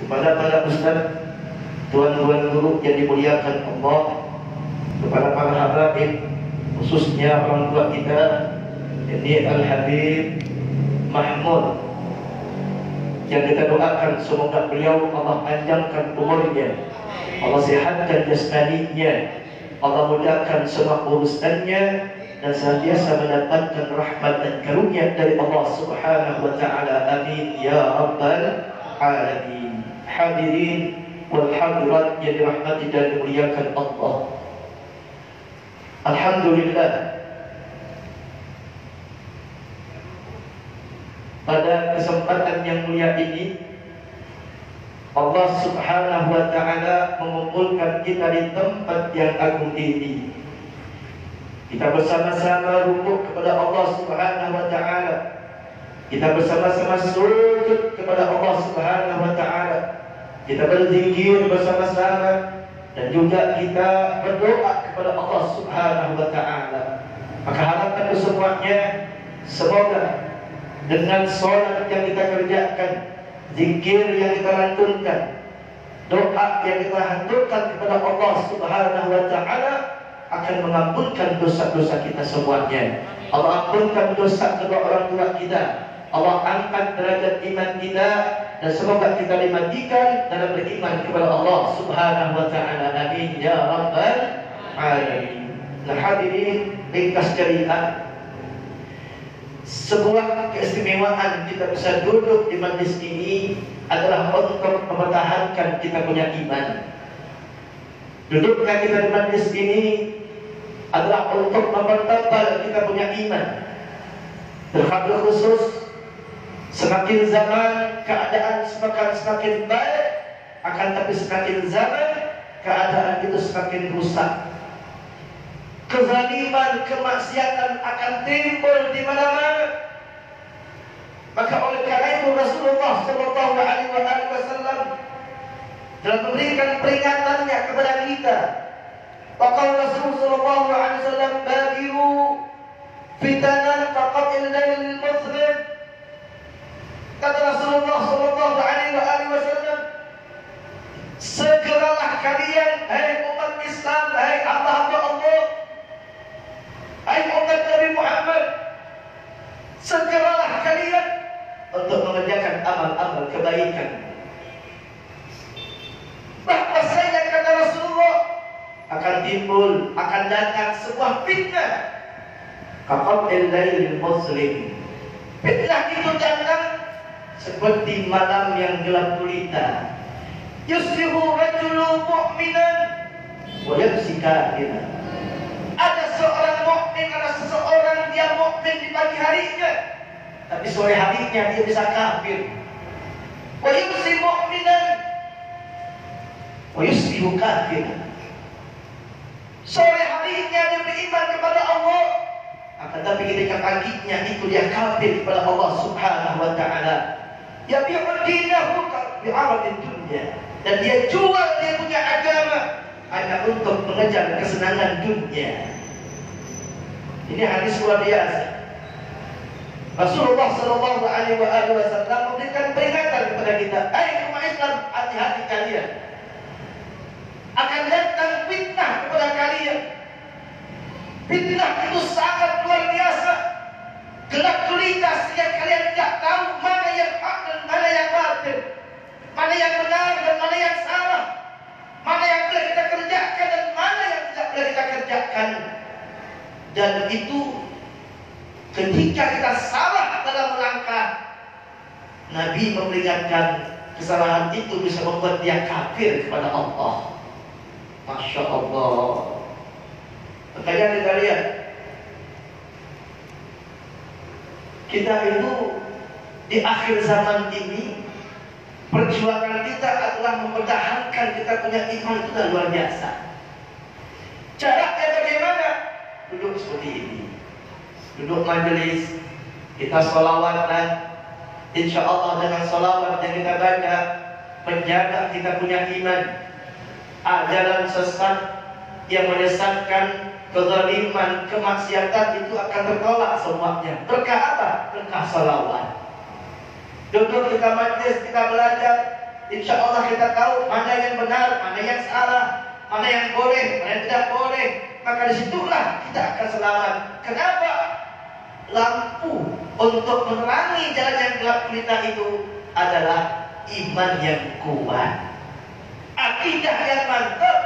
kepada para ustaz, tuan-tuan guru yang dimuliakan Allah, kepada para habaib, khususnya orang tua kita, ini Al-Habib Mahmud, yang kita doakan semoga beliau Allah panjangkan umurnya, Allah sihatkan jasmaninya, Allah mudahkan semua urusannya, dan senantiasa mendapatkan rahmat dan karunia dari Allah Subhanahu wa taala. Amin ya rabbal alamin. Hadirin wal hadirat yang dirahmati dan dimuliakan Allah, alhamdulillah, pada kesempatan yang mulia ini Allah Subhanahu wa taala mengumpulkan kita di tempat yang agung ini. Kita bersama-sama rukuk kepada Allah Subhanahu wa taala. Kita bersama-sama sujud kepada Allah Subhanahu wa taala. Kita berzikir bersama-sama dan juga kita berdoa kepada Allah Subhanahu wa taala. Maka harapan semuanya, semoga dengan salat yang kita kerjakan, zikir yang kita lantunkan, doa yang kita haturkan kepada Allah Subhanahu wa taala akan mengampunkan dosa-dosa kita semuanya. Allah ampunkan dosa kedua orang tua kita, Allah angkat derajat iman kita, dan semoga kita dimatikan dalam beriman kepada Allah Subhanahu wa taala. Amin ya rabbal alamin. Nah hadirin, ringkas cerita, sebuah keistimewaan kita bisa duduk di majlis ini adalah untuk mempertahankan kita punya iman. Duduknya kita di majlis ini adalah untuk mempertebal kita punya iman. Terlebih khusus semakin zaman keadaan semakin baik, akan tapi semakin zaman keadaan itu semakin rusak. Kezaliman, kemaksiatan akan timbul di mana-mana. Maka oleh karena itu Rasulullah Shallallahu Alaihi Wasallam telah memberikan peringatannya kepada kita. Maka Rasulullah Shallallahu Alaihi Wasallam badiru fitanan faqatil lail muslim. Kata Rasulullah Shallallahu Alaihi Wasallam, segeralah kalian, hai umat Islam, hai hamba-hamba Allah, hai umat Nabi Muhammad, segeralah kalian untuk mengerjakan amal-amal kebaikan. Bahwasanya kata Rasulullah akan timbul, akan datang sebuah fitnah. Kaqatil lailil muslim. Fitnah itu datang seperti malam yang gelap gulita. Yusbihu rajulu mu'minan wa yamsi kafiran. Ada seorang mukmin, ada seseorang dia mukmin di pagi harinya, tapi sore harinya dia bisa kafir. Wa yumsi mu'minan wa yusbihu kafiran. Sore harinya dia beriman kepada Allah, akan tapi ketika paginya itu dia kafir kepada Allah Subhanahu wa taala. Yabi'u dinahu bi'aradid dunya, dan dia jual dia punya agama hanya untuk mengejar kesenangan dunia. Ini hadis luar biasa. Rasulullah Shallallahu Alaihi Wasallam memberikan peringatan kepada kita, hai umat Islam, hati-hati kalian, akan datang fitnah kepada kalian. Fitnah itu sangat luar biasa, gelap gulita sehingga kalian tidak tahu mana yang hak dan mana yang batil, mana yang benar dan mana yang salah, mana yang boleh kita kerjakan dan mana yang tidak boleh kita kerjakan. Dan itu ketika kita salah dalam melangkah, Nabi memperingatkan kesalahan itu bisa membuat dia kafir kepada Allah. Masya Allah. Makanya kita lihat, kita itu di akhir zaman ini, perjuangan kita adalah mempertahankan kita punya iman itu luar biasa. Caranya bagaimana? Duduk seperti ini, duduk majelis, kita sholawatan. Insya Allah dengan sholawat yang kita baca, menjaga kita punya iman. Ajaran sesat yang menyesatkan, kezaliman, kemaksiatan itu akan tertolak semuanya. Berkah apa? Berkah sholawat. Duduk kita majelis, kita belajar, Insya Allah kita tahu mana yang benar, mana yang salah, mana yang boleh, mana yang tidak boleh. Maka disitulah kita akan selamat. Kenapa? Lampu untuk menerangi jalan yang gelap gulita itu adalah iman yang kuat, akidah yang mantap.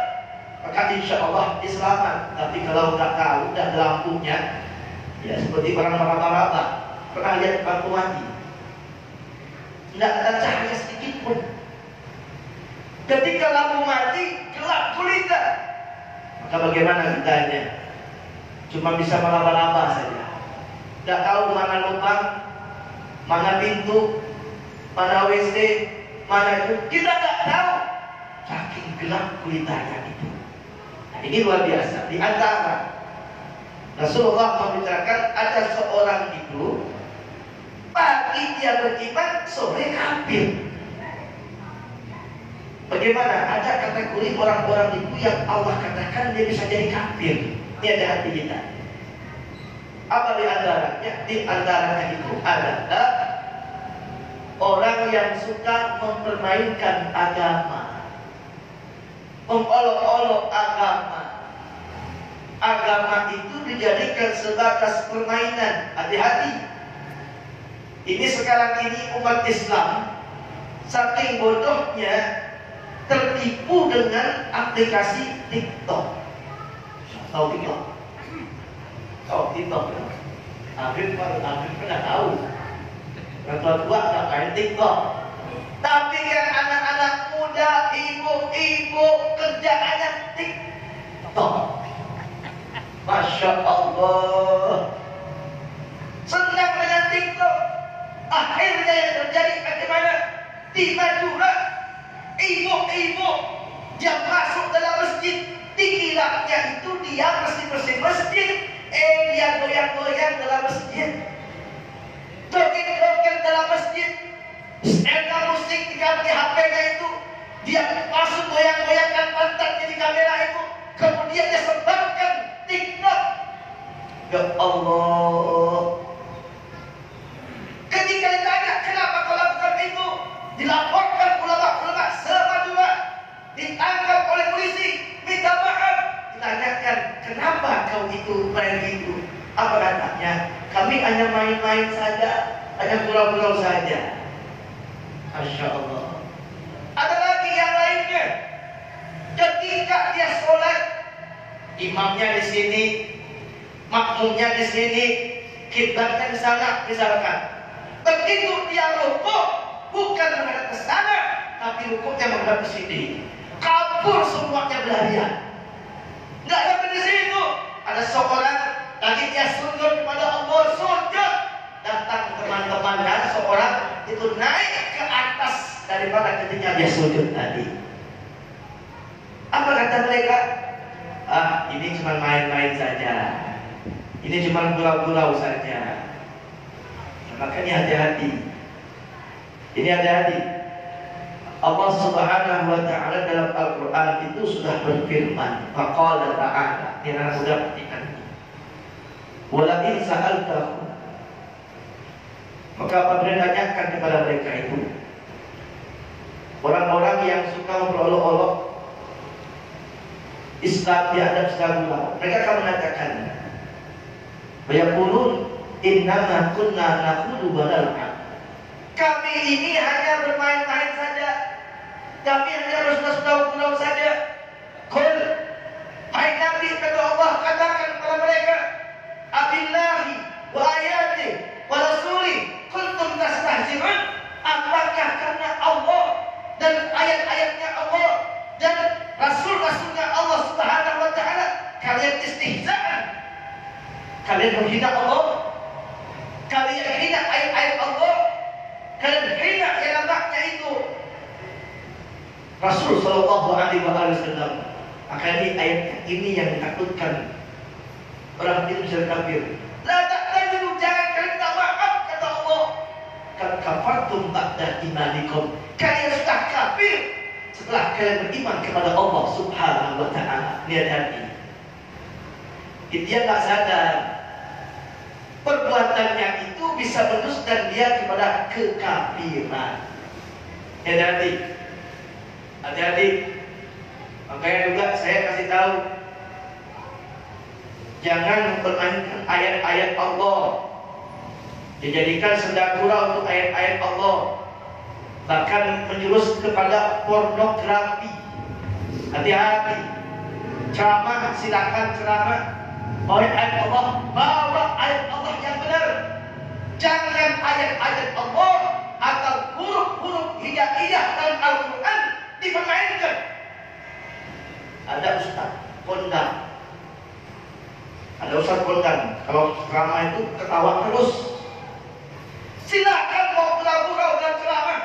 Maka insya Allah selamat. Tapi kalau nggak tahu, nggak ada lampunya, ya seperti orang meraba-raba. Pernah lihat lampu mati? Nggak ada cahaya sedikit pun. Ketika lampu mati, gelap gulita. Maka bagaimana kitanya? Cuma bisa meraba-raba saja. Nggak tahu mana lubang, mana pintu, mana WC, mana itu. Kita nggak tahu. Saking gelap gulitanya itu. Nah, ini luar biasa. Di antara Rasulullah membicarakan ada seorang itu pagi dia beriman, sore kafir. Bagaimana? Ada kategori orang-orang itu yang Allah katakan dia bisa jadi kafir. Ini ada hati kita. Apa di antaranya? Di antaranya itu adalah orang yang suka mempermainkan agama, mengolok-olok agama. Agama itu dijadikan sebatas permainan. Hati-hati. Ini sekarang ini umat Islam saking bodohnya tertipu dengan aplikasi TikTok. Tahu TikTok? Tahu TikTok ya? Afif pernah tahu. Yang tua-tua nggak main TikTok. Tapi yang anak-anak muda, ibu-ibu kerjaannya TikTok. Masya Allah. Senang dengan TikTok. Akhirnya yang terjadi bagaimana? Di Madura, ibu-ibu yang masuk dalam masjid, dikiranya itu dia bersih-bersih masjid, dia goyang-goyang dalam masjid, joget-joget dalam masjid, setel musik di HP-nya itu, dia masuk goyang-goyangkan pantatnya di kamera itu, kemudian dia sebarkan TikTok. Ya Allah. Ketika ditanya kenapa kau lakukan itu, dilaporkan ulama-ulama se-Madura, ditangkap oleh polisi, minta maaf, ditanyakan kenapa kau itu main itu. Apa katanya? Kami hanya main-main saja, hanya gurau-gurau saja. Masya Allah. Ada lagi yang lainnya. Ketika dia sholat, imamnya di sini, makmumnya di sini, kiblatnya di sana, misalkan. Begitu dia rukuk, bukan menghadap ke sana, tapi rukuknya menghadap ke sini. Kabur semuanya berlarian. Nggak sampai di situ. Ada seorang lagi dia sujud kepada Allah, sujud. Datang teman-temannya, seorang itu naik ke atas daripada ketika dia sujud tadi. Apa kata mereka? Ah, ini cuma main-main saja. Ini cuma gurau-gurau saja. Makanya hati-hati. Ini hati-hati. Allah Subhanahu wa ta'ala dalam Al-Quran itu sudah berfirman, faqala ta'ala, ini anak muda perhatikan. Wala in sa'altahu, maka apabila tanyakan kepada mereka itu, orang-orang yang suka berolok-olok Islam diadab secara, mereka akan mengatakan, bayaqulun innama kunna nakhudu wa nal'ab. Kami ini hanya bermain-main saja. Kami hanya bersudah-sudah saja. Qul, hai Nabi, kata Allah, katakan kepada mereka, abillahi wa ayati wa rasuli kuntum tastahzi'un. Apakah karena Allah dan ayat-ayatnya Allah dan rasul-rasulnya Allah Subhanahu wa ta'ala kalian istihza'an? Kalian menghina Allah? Kalian hina ayat-ayat Allah, kalian hina yang anaknya itu Rasul Sallallahu Alaihi Wasallam. Maka ini ayat ini yang ditakutkan orang itu bisa kafir. La ta'tadiru, jangan kalian minta maaf, kata Allah. Kad kafartum ba'da imanikum. Kalian sudah kafir setelah kalian beriman kepada Allah Subhanahu Wa Taala. Lihat hati. Dia tak sadar perbuatannya itu bisa menusukkan dia kepada kekafiran. Ya, nanti Adik-adik, makanya juga saya kasih tahu, jangan mempermainkan ayat-ayat Allah, dijadikan sendakura untuk ayat-ayat Allah, bahkan menjurus kepada pornografi. Hati-hati. Ceramah, silakan ceramah. Bawa ayat Allah, bawa ayat Allah yang benar. Jangan ayat-ayat Allah atau huruf-huruf hijaiyah dalam Al-Quran dipermainkan. Ada ustaz kondang, ada ustaz kondang, kalau ceramah itu ketawa terus. Silakan mau pura-pura dan ceramah,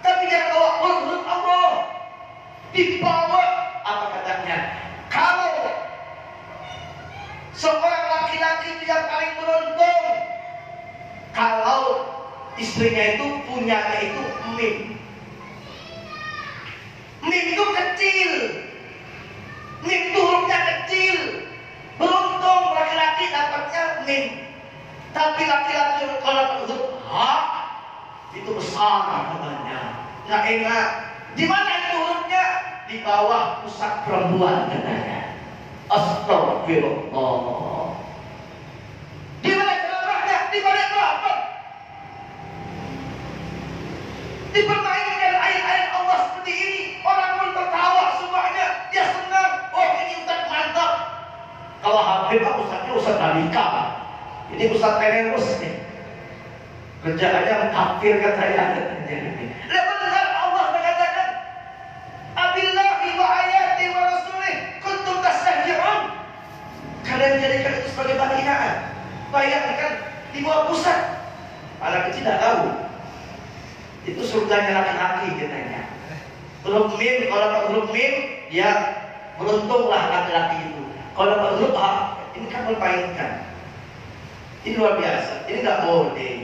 tapi jangan bawa huruf Allah. Dibawa apa katanya? Kalau seorang laki-laki itu yang paling beruntung, kalau istrinya itu punyanya itu mim. Mim itu kecil, mim itu hurufnya kecil. Beruntung laki-laki dapatnya mim. Tapi laki-laki kalau huruf ha itu besar namanya, nggak enak. Di mana itu hurufnya? Di bawah pusat perempuan katanya. Astagfirullah. Di mana ceramahnya? Di mana apa? Dipermainkan ayat-ayat Allah seperti ini, orang pun tertawa semuanya, dia senang. Oh, ini ustaz mantap. Kalau Habib, ustaznya ustaz Dalika, ini ustaz Tenerus nih. Kerjaannya mengkafir katanya. Benar Allah mengatakan, Abillahi wa ayati wa rasulih kuntum tastahzi'un. Kalian jadikan itu sebagai penghinaan. Bayangkan di bawah pusat. Anak kecil tidak tahu. Itu surganya laki-laki katanya. Huruf mim, kalau huruf mim, dia beruntunglah laki-laki itu. Kalau huruf ha, ini kan mempermainkan. Ini luar biasa. Ini nggak boleh.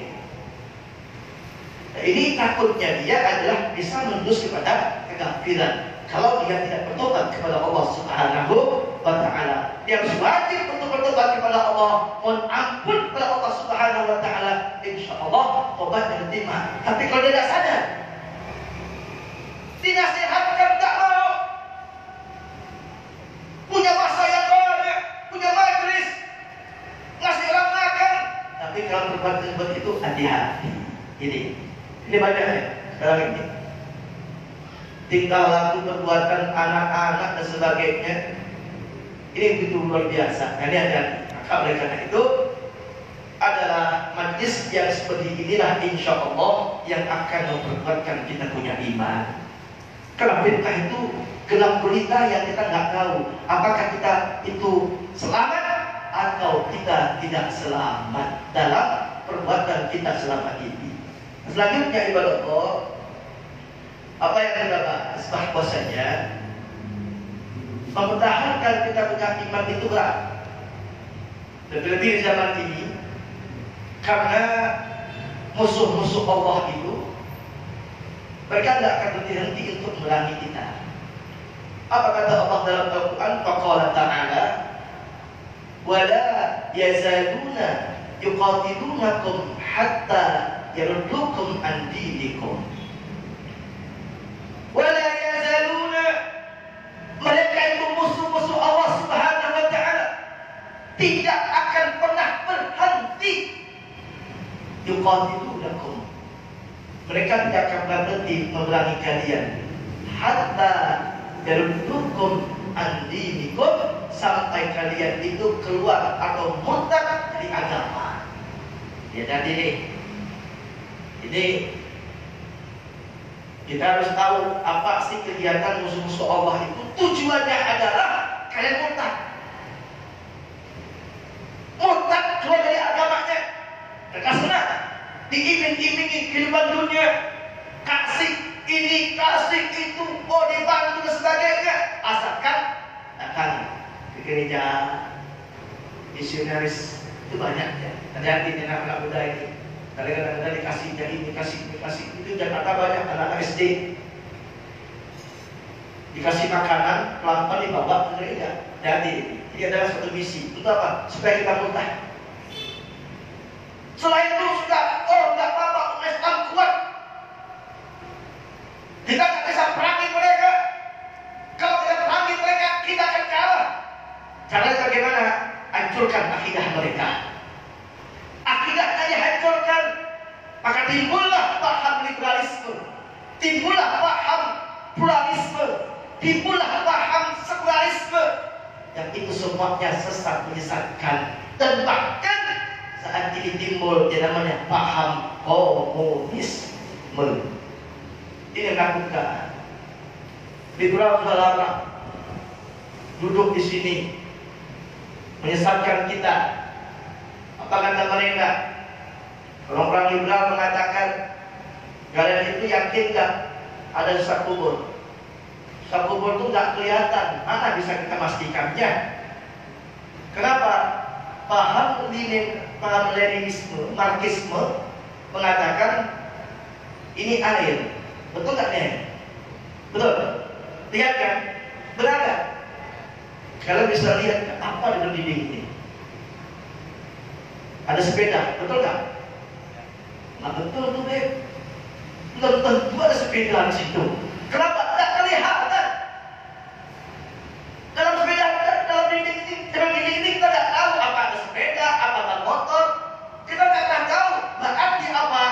Nah, ini takutnya dia adalah bisa menjurus kepada kekafiran. Kalau dia tidak bertobat kepada Allah Subhanahu wa Ta'ala, dia harus wajib untuk bertobat kepada Allah, mohon ampun kepada Allah Subhanahu wa Ta'ala. Insya Allah tobat dan diterima. Tapi kalau dia tidak sadar, dinasihatkan tak mau, punya bahasa yang banyak, punya majlis, ngasih orang makan, tapi kalau berbuat seperti itu hati-hati. Ini banyaknya sekarang ini. Tingkah laku perbuatan anak-anak dan sebagainya, ini begitu luar biasa. Nah, ini ada. Maka oleh karena itu adalah majlis yang seperti inilah insya Allah yang akan memperkuatkan kita punya iman. Karena fitnah itu gelap gulita yang kita nggak tahu apakah kita itu selamat atau kita tidak selamat dalam perbuatan kita selama ini. Selanjutnya ibadah Allah, apa yang kita bahas bahwasanya mempertahankan kita punya iman itu berat. Lebih-lebih di zaman ini, karena musuh-musuh Allah itu mereka tidak akan berhenti untuk memerangi kita. Apa kata Allah dalam Al-Quran? Faqala ta'ala wala yazaluna yuqatilunakum hatta yaruddukum an dinikum. Wala yazaluna, mereka itu musuh-musuh Allah Subhanahu wa Ta'ala, tidak akan pernah berhenti. Yuqatilunakum, mereka tidak akan berhenti memerangi kalian hatta yaruddukum an dinikum, sampai kalian itu keluar atau murtad dari agama. Ya, jadi ini kita harus tahu apa sih kegiatan musuh-musuh Allah itu. Tujuannya adalah kalian murtad. Murtad keluar dari agamanya. Mereka senang diiming-imingi kehidupan dunia, kasih ini, kasih itu, oh dibantu dan sebagainya. Asalkan datang ke gereja, misionaris itu banyak ya. Hati-hati dengan anak muda ini. Kadang-kadang dikasih jadi dikasih itu, dan ada banyak anak SD dikasih makanan, pelan-pelan dibawa ke gereja. Jadi ini adalah suatu misi. Untuk apa? Supaya kita murtad. Selain itu sudah, oh nggak apa-apa, Islam kuat, kita nggak bisa perangi mereka. timbullah paham pluralisme, timbullah paham sekularisme, yang itu semuanya sesat, menyesatkan. Dan bahkan saat ini timbul yang namanya paham komunisme. Ini menakutkan. Liberal sudah lama duduk di sini menyesatkan kita. Apa kata mereka? Orang-orang liberal mengatakan, kalian itu yakin nggak ada sisa kubur? Sisa kubur itu nggak kelihatan, mana bisa kita pastikannya? Kenapa? Paham Leninisme, Marxisme mengatakan ini air, betul nggak nih? Betul. Lihat kan? Berada. Kalian bisa lihat apa di dinding ini? Ada sepeda, betul nggak? Nah betul tuh Beb. Belum tentu ada sepeda di situ. Kenapa? Tidak kelihatan. Dalam sepeda, dalam dinding ini kita tidak tahu apa ada sepeda, apa ada motor. Kita tidak pernah tahu. Berarti apa?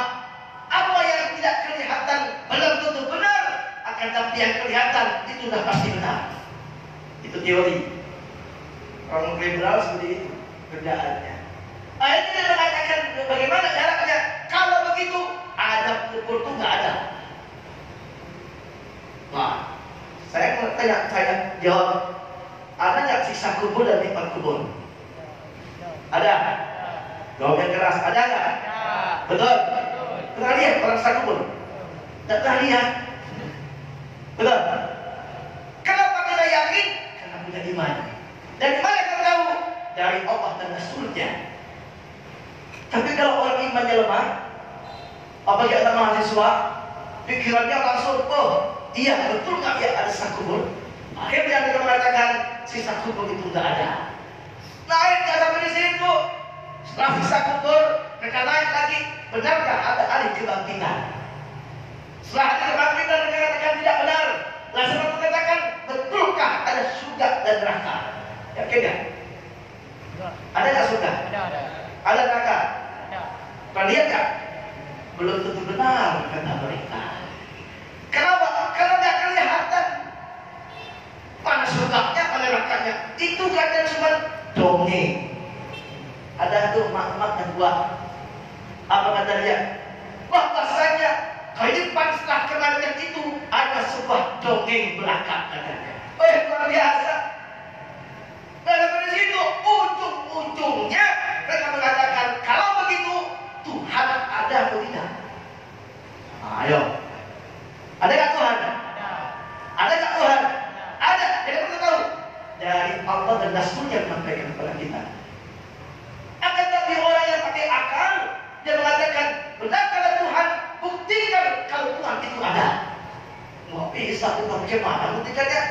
Apa yang tidak kelihatan belum tentu benar. Akan tapi yang kelihatan itu sudah pasti benar. Itu teori. Orang liberal seperti itu kerjaannya. Akhirnya dia mengatakan bagaimana jaraknya. Kalau begitu ada kubur itu nggak ada. Nah, saya jawab, ada nggak siksa kubur dan nikmat kubur? Ada. Jawab yang keras, ada nggak? Betul. Pernah lihat orang siksa kubur? Tidak pernah lihat. Betul. Kenapa kita yakin? Karena punya iman. Dari mana kita tahu? Dari Allah dan Rasulnya. Tapi kalau orang imannya lemah, apalagi ada mahasiswa, pikirannya langsung, oh iya betul nggak ya ada sisa kubur? Akhirnya dia mengatakan sisa kubur itu nggak ada. Naik nggak sampai di situ. Setelah sisa kubur, mereka naik lagi. Benarkah ada hari kebangkitan? Setelah hari kebangkitan mereka katakan tidak benar. Lalu mereka mengatakan betulkah ada surga dan neraka? Yakin nggak? Ada nggak surga? Ada. Ada neraka? Ada. Pernah lihat nggak? Belum tentu benar kata mereka. Kenapa? Karena nggak kelihatan. Mana surganya, mana nerakanya? Itu katanya cuma dongeng. Ada tuh mak-mak yang buat. Apa kata dia? Bahwasanya kehidupan setelah kematian itu ada sebuah dongeng belaka katanya. Luar biasa. Dan dari situ ujung-ujungnya mereka mengatakan kalau begitu Tuhan ada atau tidak? Ayo, ada nggak Tuhan? Ada nggak Tuhan? Ada. Jadi kita tahu dari Allah dan Rasulnya menyampaikan kepada kita. Akan tapi orang yang pakai akal dia mengatakan benar kalau Tuhan, buktikan kalau Tuhan itu ada. Mau bisa kita bagaimana buktikannya?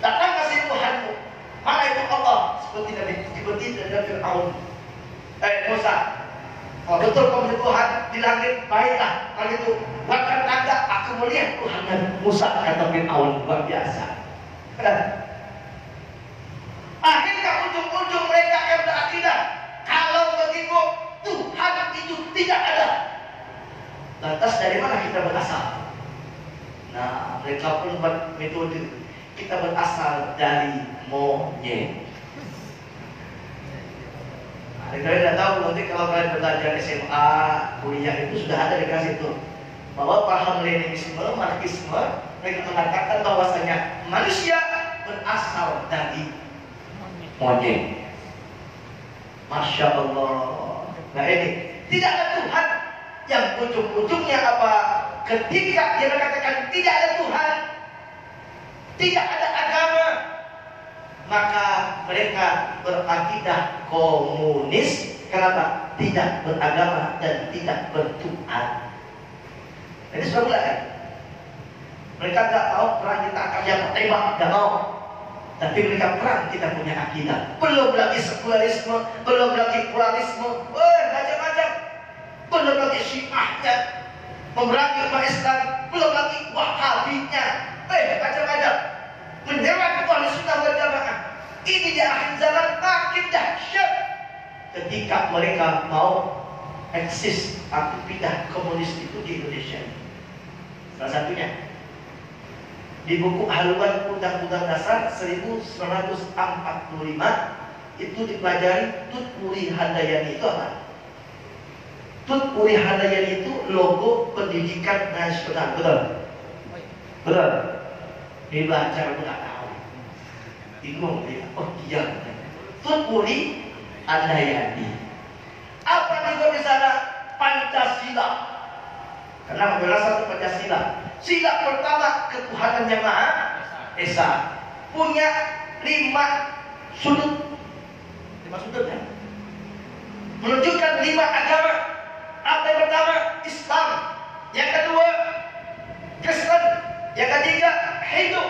Datang kasih Tuhanmu. Mana itu Allah? Seperti dari Fir'aun. Musa. Kalau betul kamu Tuhan di langit, baiklah. Kalau itu buatkan tanda, aku melihat Tuhan dan Musa kata Fir'aun. Luar biasa. Akhirnya ujung-ujung mereka yang berakidah kalau begitu Tuhan itu tidak ada. Lantas dari mana kita berasal? Nah, mereka pun buat metode. Kita berasal dari monyet. Nah, kalian tidak tahu nanti kalau kalian belajar SMA, kuliah itu sudah ada dikasih itu bahwa paham Leninisme, Marxisme, mereka mengatakan bahwasanya manusia berasal dari monyet. Masya Allah. Nah ini tidak ada Tuhan yang ujung-ujungnya apa? Ketika dia mengatakan tidak ada Tuhan, tidak ada agama, maka mereka berakidah komunis. Kenapa? Tidak beragama dan tidak bertuhan. Jadi sudah mulai kan? Mereka tidak mau perang kita akan yang tembak, tidak mau. Tapi mereka perang kita punya akidah. Belum lagi sekularisme, belum lagi pluralisme, macam-macam. Belum lagi syiahnya, memerangi umat Islam, belum lagi wahabinya, macam-macam. Menyerang Ahlu Sunnah wal Jamaah. Ini di akhir zaman makin dahsyat ketika mereka mau eksis akidah komunis itu di Indonesia. Salah satunya di buku haluan Undang-Undang Dasar 1945 itu dipelajari Tut Wuri Handayani itu apa? Tut Wuri Handayani itu logo pendidikan nasional, betul? Betul? Dibaca aku nggak tahu. Bingung dia. Oh iya. Tut Wuri Handayani. Apa juga di sana? Pancasila. Karena membela satu Pancasila. Sila pertama ketuhanan yang Maha Esa. Punya 5 sudut. 5 sudut ya? Menunjukkan 5 agama. Apa yang pertama? Islam. Yang kedua Kristen. Yang ketiga Hindu.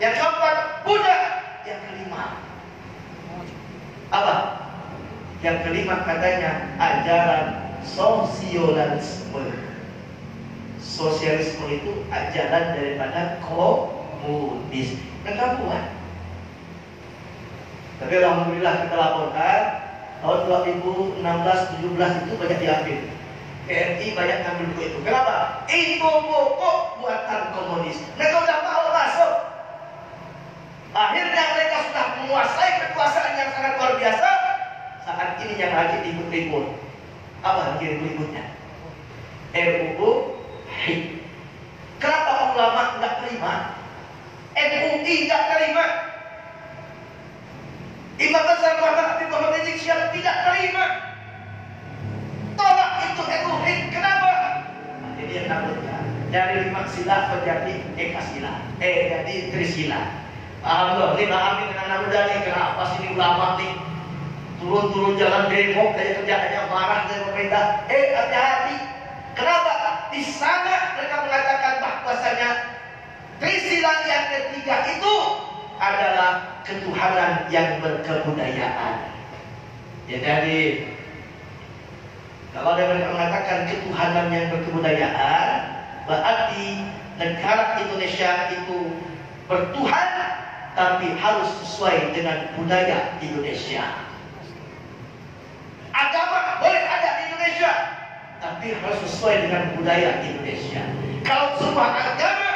Yang keempat Buddha. Yang kelima apa? Yang kelima katanya ajaran sosialisme. Sosialisme itu ajaran daripada komunis. Mereka buat. Tapi alhamdulillah kita laporkan tahun 2016-17 itu banyak diambil. PNI banyak ngambil buku itu. Kenapa? Itu buku buatan komunis. Mereka udah mau masuk. Akhirnya mereka sudah menguasai kekuasaan yang sangat luar biasa. Saat ini yang lagi ribut-ribut. Apa lagi ribut-ributnya? RUU HIP. Kenapa ulama nggak terima? MUI nggak terima. Imam besar Muhammad Habib Muhammad Rizik Syihab tidak terima. Tolak itu RUU HIP. Kenapa? Jadi yang takutnya dari 5 sila menjadi ekasila. Jadi trisila. Alhamdulillah, ini pahami dengan anak muda nih. Kenapa sih ini ulama nih turun-turun jalan demo kayak kerjaannya marah dari pemerintah? Hati-hati. Kenapa? Di sana mereka mengatakan bahwasanya trisila yang ketiga itu adalah ketuhanan yang berkebudayaan. Ya, jadi kalau mereka mengatakan ketuhanan yang berkebudayaan, berarti negara Indonesia itu bertuhan, tapi harus sesuai dengan budaya Indonesia. Agama boleh ada di Indonesia, tapi harus sesuai dengan budaya Indonesia. Kalau sebuah agama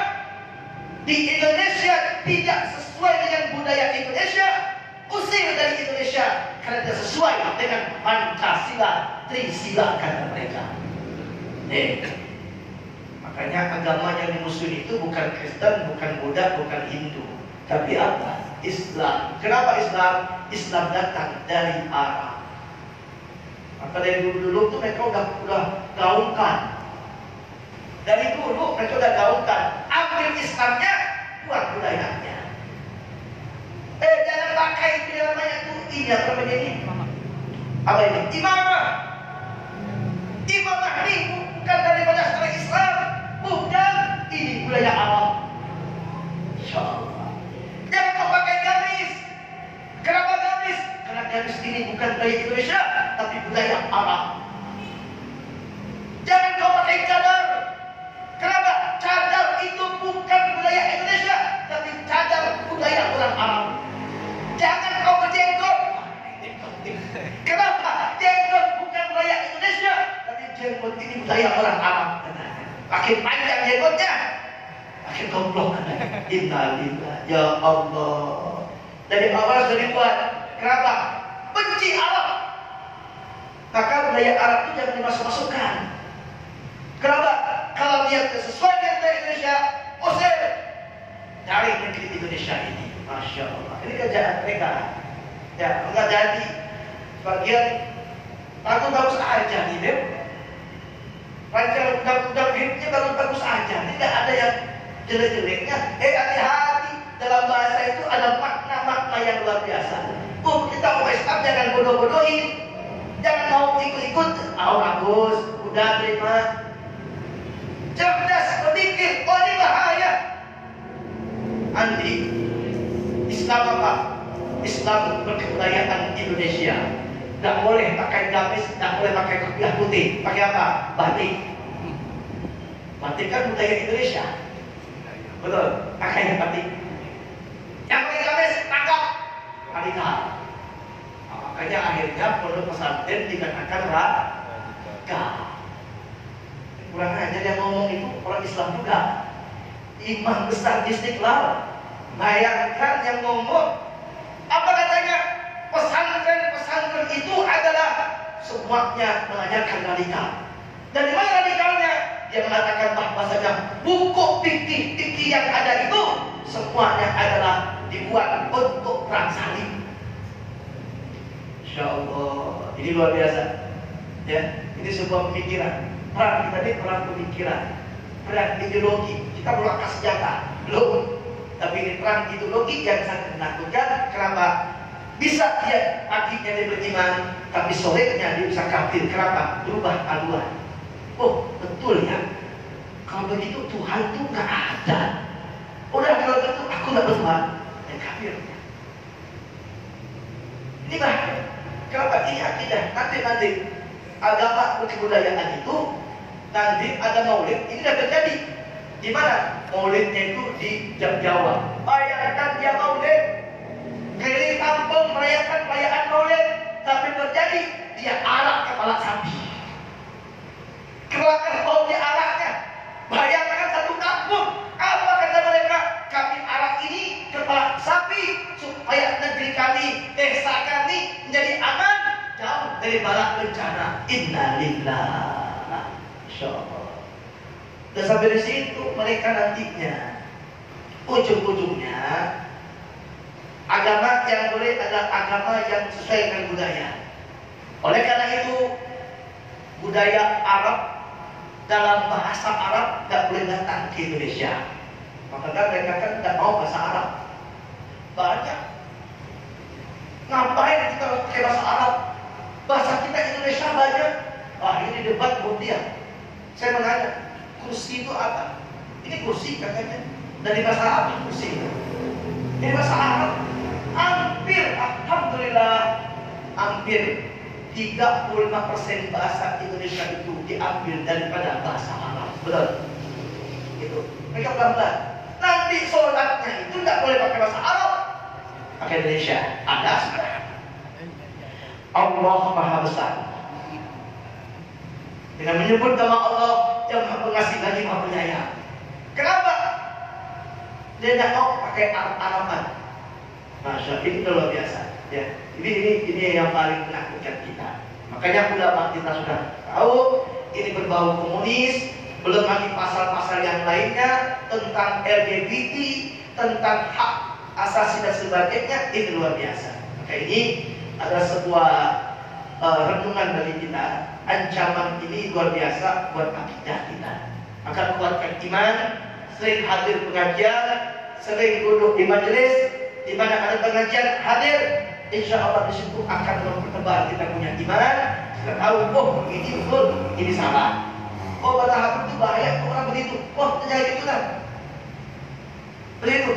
di Indonesia tidak sesuai dengan budaya Indonesia, usir dari Indonesia, karena tidak sesuai dengan Pancasila, Trisila kata mereka. Makanya agama yang dimusuhi itu bukan Kristen, bukan Buddha, bukan Hindu, tapi apa? Islam. Kenapa Islam? Islam datang dari Arab. Maka dari dulu tuh mereka udah gaungkan. Dari dulu mereka udah gaungkan. Ambil Islamnya, buat budayanya. Jangan pakai itu yang namanya tuh ini apa namanya ini? Apa ini? Imamah. Imamah ini bukan daripada secara Islam, bukan. Ini budaya Arab. Insyaallah. Jangan kau pakai gamis. Kenapa gamis? Karena gamis ini bukan budaya Indonesia, tapi budaya Arab. Jangan kau pakai cadar. Kenapa? Cadar itu bukan budaya Indonesia, tapi cadar budaya orang Arab. Jangan kau berjenggot. Kenapa? Jenggot bukan budaya Indonesia, tapi jenggot ini budaya orang Arab. Makin panjang jenggotnya, makin goblok. Innalillah, ya Allah. Dari awal sudah dibuat. Kenapa? Benci Arab. Maka budaya Arab itu jangan dimasuk-masukkan. Kenapa? Kalau dia sesuai dengan budaya Indonesia, usir dari negeri Indonesia ini. Masya Allah. Ini kerjaan mereka. Ya, enggak jadi. Bagian bagus-bagus aja nih, Beb. Rancangan undang-undang hidupnya bagus-bagus aja. Tidak ada yang jelek-jeleknya. Hati-hati. Dalam bahasa itu ada makna-makna yang luar biasa. Kita mau Islam jangan bodoh-bodohin. Jangan mau ikut-ikut. Bagus. Udah terima. Cerdas berpikir. Oh, ini bahaya. Anti Islam apa? Islam berkebudayaan Indonesia. Tidak boleh pakai gamis, tidak boleh pakai kopiah putih. Pakai apa? Batik. Batik kan budaya Indonesia. Betul. Pakai batik. Yang pakai gamis tangkap radikal. Makanya akhirnya pondok pesantren dikatakan radikal. Kurang aja yang ngomong itu orang Islam juga. imam besar Istiqlal. Bayangkan yang ngomong. Apa katanya? Pesantren-pesantren itu adalah semuanya mengajarkan radikal. Dan di mana radikalnya? Dia mengatakan bahwasanya buku fikih yang ada itu semuanya adalah dibuat untuk perang salib. Insya Allah, ini luar biasa. Ya, ini sebuah pemikiran. Perang kita ini perang pemikiran, perang ideologi. Kita belum angkat senjata, belum. Tapi ini perang ideologi yang sangat menakutkan. Kenapa? Bisa dia paginya dia beriman, tapi sorenya dia bisa kafir. Kenapa? Berubah haluan. Oh, betul ya. Kalau begitu Tuhan itu nggak ada. Udah kalau begitu aku nggak bertuhan, ya kafir. Ini bahaya. Kenapa? Ini akidah. Nanti agama kebudayaan itu nanti ada maulid. Ini sudah terjadi. Di mana? Maulidnya itu di Jawa. Bayangkan dia maulid, keliling kampung merayakan perayaan maulid, tapi terjadi dia arak kepala sapi. Keluarkan bau di araknya. Bayangkan satu kampung. Apa kata mereka? Kami arak ini kepala sapi supaya negeri kami, desa kami menjadi aman, jauh dari bala bencana. Innalillah. Insyaallah. Dan sampai di situ mereka nantinya ujung-ujungnya agama yang boleh adalah agama yang sesuai dengan budaya. Oleh karena itu budaya Arab dalam bahasa Arab tidak boleh datang ke Indonesia. Maka mereka kan tidak mau bahasa Arab. Banyak. Ngapain kita harus pakai bahasa Arab? Bahasa kita Indonesia banyak. Wah, ini debat kemudian. Saya menanya, kursi itu apa? Ini kursi katanya. Dari bahasa Arab kursi. Ini bahasa Arab. Hampir, alhamdulillah, hampir 35% bahasa Indonesia itu diambil daripada bahasa Arab. Betul? Itu. Mereka pelan-pelan. Nanti sholatnya itu tidak boleh pakai bahasa Arab, pakai Indonesia. Ada sekarang. Allah Maha Besar. Dengan menyebut nama Allah yang Maha Pengasih lagi Maha Penyayang. Kenapa? Dia tidak mau pakai Arab-Araban. Masya Allah, ini luar biasa. Ya, ini yang paling menakutkan kita. Makanya ulama kita sudah tahu ini berbau komunis, belum lagi pasal-pasal yang lainnya tentang LGBT, tentang hak asasi dan sebagainya. Ini luar biasa. Maka ini adalah sebuah renungan bagi kita. Ancaman ini luar biasa buat akidah kita. Maka kuatkan iman, sering hadir pengajian, sering duduk di majelis, di mana ada pengajian hadir. Insya Allah di situ akan mempertebal kita punya iman. Kita tahu, oh ini betul, ini salah. Oh bertahap itu bahaya, orang begitu. Oh jangan gitu kan. Begitu.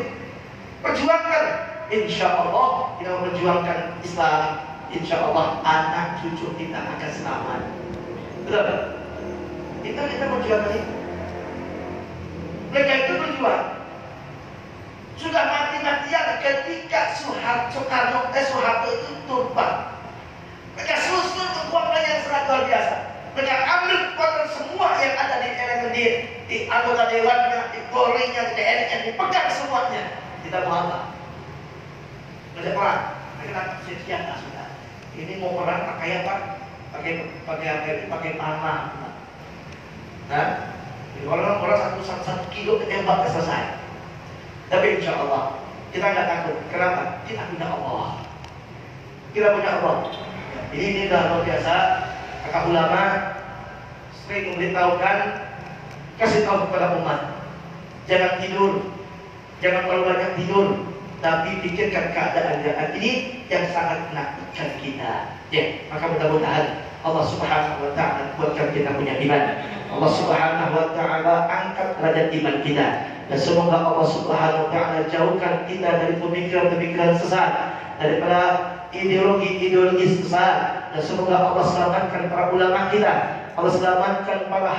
Perjuangkan. Insya Allah kita memperjuangkan Islam. Insya Allah anak cucu kita akan selamat. Betul. Kita perjuangkan itu. Mereka itu berjuang. Sudah mati-matian ketika Soeharto itu tumbang. Mereka susun kekuatan yang sangat luar biasa. Mereka ambil kekuatan semua yang ada di elemen di anggota dewannya, di Polri-nya, di TNI-nya, dipegang semuanya. Kita mau apa? Mereka perang. Mereka siap-siap sudah. Ini mau perang pakai apa? Pakai panah. Nah, orang satu kilo ketembak selesai. Tapi insya Allah kita nggak takut. Kenapa? Kita punya Allah. Kita punya Allah. Ini dah luar biasa. Kakak ulama sering memberitahukan, kasih tahu kepada umat, jangan tidur, jangan terlalu banyak tidur, tapi pikirkan keadaan ini yang sangat menakutkan kita. Ya, maka mudah-mudahan Allah Subhanahu Wa Taala buatkan kita punya iman. Allah Subhanahu Wa Taala angkat derajat iman kita. Dan semoga Allah Subhanahu Wa Taala jauhkan kita dari pemikiran-pemikiran sesat, daripada ideologi-ideologi sesat. Dan semoga Allah selamatkan para ulama kita, Allah selamatkan para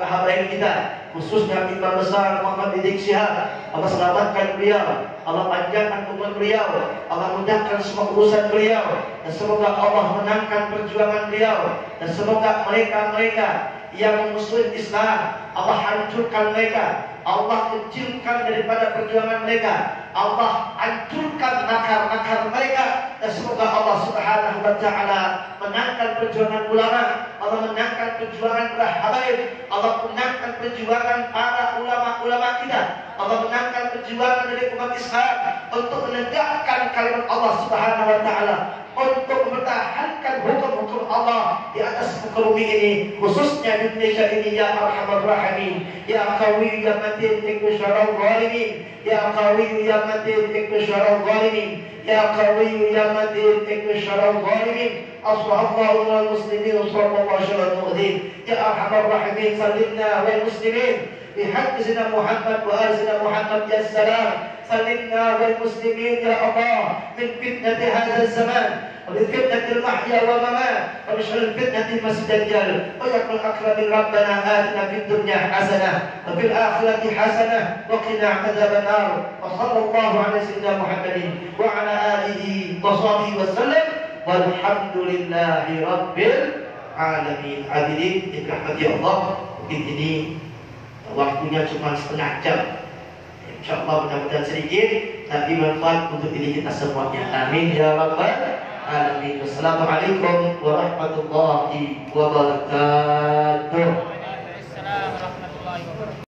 habaib kita, khususnya Imam Besar Muhammad Rizik Syihab. Allah selamatkan beliau, Allah panjangkan umur beliau, Allah mudahkan semua urusan beliau. Dan semoga Allah menangkan perjuangan beliau. Dan semoga mereka-mereka yang memusuhi Islam, Allah hancurkan mereka. Allah kecilkan daripada perjuangan mereka, Allah hancurkan makar-makar mereka. Dan semoga Allah Subhanahu wa Ta'ala menangkan perjuangan ulama, Allah menangkan perjuangan para habaib, Allah menangkan perjuangan para ulama-ulama kita, Allah menangkan perjuangan dari umat Islam untuk menegakkan kalimat Allah Subhanahu wa Ta'ala, untuk mempertahankan hukum-hukum Allah di atas muka bumi ini, khususnya di Indonesia ini. Ya Arhamar Rahimin, Ya Qawi Ya Matin ikut syarul zalimin, Ya Qawi Ya Matin ikut syarul zalimin, Ya Qawi Ya Matin ikut syarul zalimin. Assallallahu wal muslimin sallallahu alaihi wasallam. Ya Arhamar Rahimin, sallimna wal muslimin بحق سيدنا محمد وآل سيدنا محمد. يا سلام، سلمنا والمسلمين يا الله من فتنة هذا الزمان ومن فتنة المحيا والممات ومن شر فتنة المسيح الدجال. ويقول أكرم ربنا آتنا في الدنيا حسنة وفي الآخرة حسنة وقنا عذاب النار. وصلى الله على سيدنا محمد وعلى آله وصحبه وسلم والحمد لله رب العالمين. Hadirin dirahmati Allah, mungkin ini waktunya cuma setengah jam. InsyaAllah mudah-mudahan sedikit tapi manfaat untuk diri kita semuanya. Amin ya rabbal alamin. Wassalamualaikum warahmatullahi wabarakatuh.